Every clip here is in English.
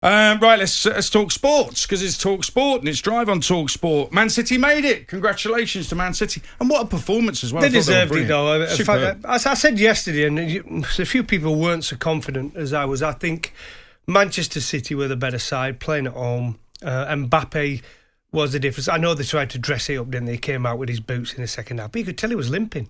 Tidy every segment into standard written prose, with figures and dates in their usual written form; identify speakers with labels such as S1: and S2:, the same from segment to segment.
S1: Right, let's talk sports, because it's Talk Sport and it's Drive on Talk Sport. Man City made it. Congratulations to Man City. And what a performance as well.
S2: They deserved it, though. In
S1: Superb.
S2: fact, as I said yesterday, and a few people weren't so confident as I was, I think Manchester City were the better side, playing at home. Mbappe was the difference. I know they tried to dress it up, didn't they? He came out with his boots in the second half, but you could tell he was limping.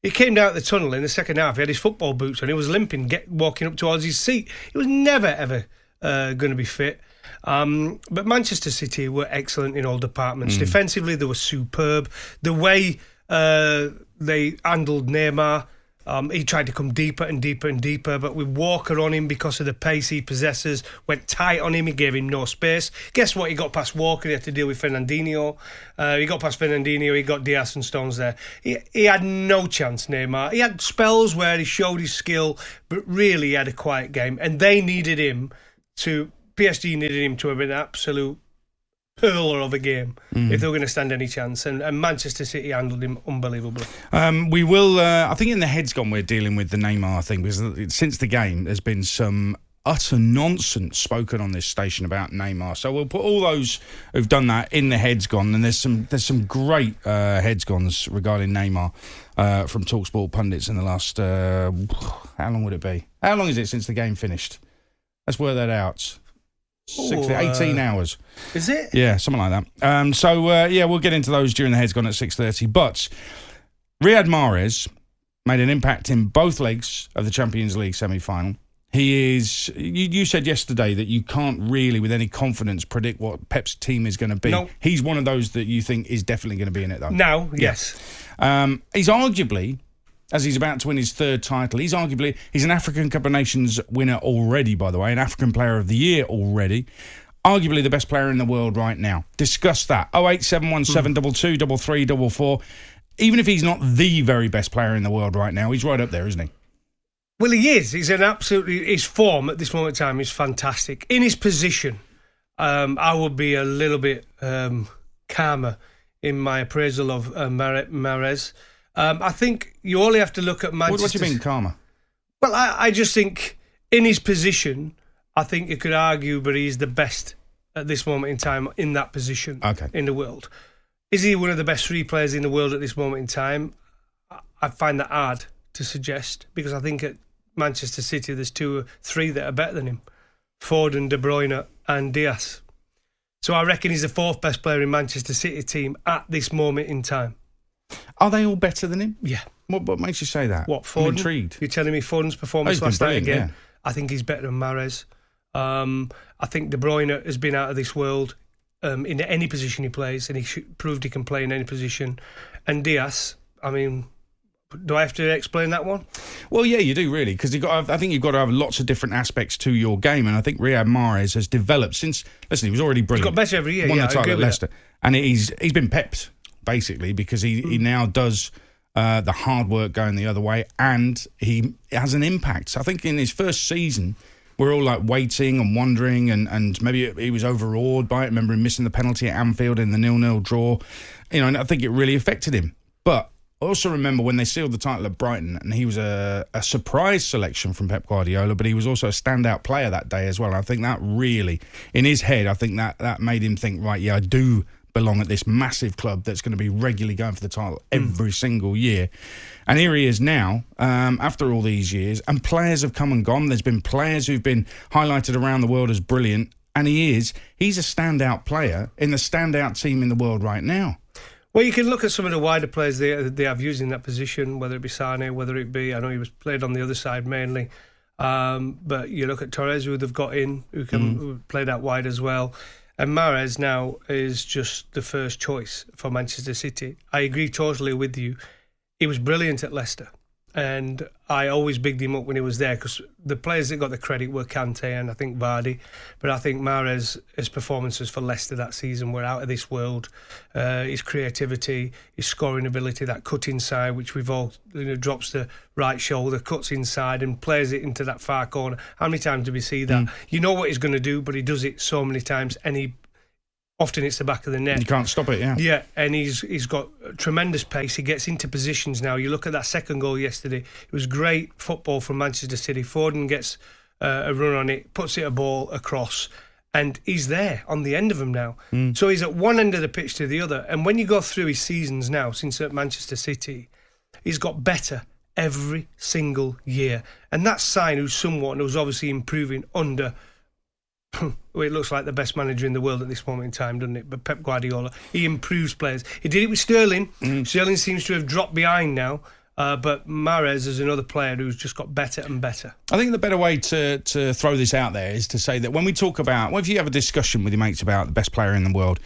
S2: He came down the tunnel in the second half. He had his football boots on. He was limping, walking up towards his seat. He was never, ever going to be fit. But Manchester City were excellent in all departments. Defensively, they were superb. The way they handled Neymar, he tried to come deeper and deeper and deeper, but with Walker on him because of the pace he possesses, went tight on him, he gave him no space. Guess what? He got past Walker, he had to deal with Fernandinho. He got past Fernandinho, he got Diaz and Stones there. He had no chance, Neymar. He had spells where he showed his skill, but really he had a quiet game. And they needed him PSG needed him to have an absolute hurler of a game if they were going to stand any chance, and Manchester City handled him unbelievably.
S1: We will, I think in the heads gone we're dealing with the Neymar thing, because since the game there's been some utter nonsense spoken on this station about Neymar, so we'll put all those who've done that in the heads gone, and there's some great heads gones regarding Neymar from talkSPORT pundits in the last how long would it be? How long is it since the game finished? Let's work that out. 18 hours.
S2: Is it?
S1: Yeah, something like that. We'll get into those during the heads gone at 6:30. But Riyad Mahrez made an impact in both legs of the Champions League semi-final. He is. You said yesterday that you can't really, with any confidence, predict what Pep's team is going to be.
S2: No.
S1: He's one of those that you think is definitely going to be in it, though.
S2: Now, yes.
S1: He's arguably, as he's about to win his third title, he's an African Cup of Nations winner already, by the way, an African Player of the Year already. Arguably the best player in the world right now. Discuss that. 08717 223344. Even if he's not the very best player in the world right now, he's right up there, isn't he?
S2: Well, he is. He's his form at this moment in time is fantastic. In his position, I would be a little bit calmer in my appraisal of Mahrez. I think you only have to look at Manchester.
S1: What do you mean, calmer?
S2: Well, I just think in his position, I think you could argue, but he's the best at this moment in time in that position in the world. Is he one of the best three players in the world at this moment in time? I find that hard to suggest, because I think at Manchester City there's 2 or 3 that are better than him. Foden, De Bruyne and Diaz. So I reckon he's the 4th best player in Manchester City team at this moment in time.
S1: Are they all better than him?
S2: Yeah.
S1: What makes you say that?
S2: What, Foden?
S1: I'm intrigued.
S2: You're telling me Foden's performance last night again? Yeah. I think he's better than Mahrez. I think De Bruyne has been out of this world in any position he plays, and he proved he can play in any position. And Diaz, I mean, do I have to explain that one?
S1: Well, yeah, you do really, because I think you've got to have lots of different aspects to your game, and I think Riyad Mahrez has developed since. Listen, he was already brilliant.
S2: He's got better every year.
S1: Won
S2: the
S1: title at Leicester, and he's been pepped basically because he now does the hard work going the other way, and he has an impact. I think in his first season, we're all like waiting and wondering, and maybe he was overawed by it. Remember him missing the penalty at Anfield in the 0-0 draw, and I think it really affected him. But I also remember when they sealed the title at Brighton, and he was a surprise selection from Pep Guardiola, but he was also a standout player that day as well. And I think that really, in his head, I think that made him think, right, yeah, I do belong at this massive club that's going to be regularly going for the title every single year. And here he is now, after all these years, and players have come and gone. There's been players who've been highlighted around the world as brilliant, and he's a standout player in the standout team in the world right now.
S2: Well, you can look at some of the wider players they have used in that position, whether it be Sane, whether it be, I know he was played on the other side mainly, but you look at Torres, who they've got in, who played out wide as well. And Mahrez now is just the first choice for Manchester City. I agree totally with you. He was brilliant at Leicester, and I always bigged him up when he was there, because the players that got the credit were Kante and I think Vardy, but I think Mahrez, his performances for Leicester that season were out of this world. His creativity, his scoring ability, that cut inside, which we've all, drops the right shoulder, cuts inside and plays it into that far corner. How many times do we see that? You know what he's going to do, but he does it so many times, and often it's the back of the net.
S1: You can't stop it, yeah.
S2: Yeah, and he's got tremendous pace. He gets into positions now. You look at that second goal yesterday. It was great football from Manchester City. Foden gets a run on it, puts it a ball across, And he's there on the end of them now. So he's at one end of the pitch to the other. And when you go through his seasons now, since at Manchester City, he's got better every single year. And that's Sign, who's obviously improving under, well, it looks like the best manager in the world at this moment in time, doesn't it? But Pep Guardiola, he improves players. He did it with Sterling. Sterling seems to have dropped behind now. But Mahrez is another player who's just got better and better.
S1: I think the better way to throw this out there is to say that when we talk about, if you have a discussion with your mates about the best player in the world,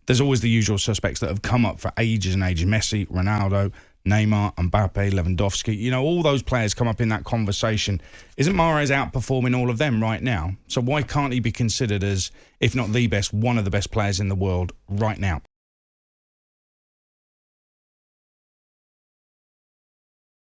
S1: there's always the usual suspects that have come up for ages and ages. Messi, Ronaldo, Neymar, Mbappe, Lewandowski. You know, all those players come up in that conversation. Isn't Mahrez outperforming all of them right now? So why can't he be considered as, if not the best, one of the best players in the world right now?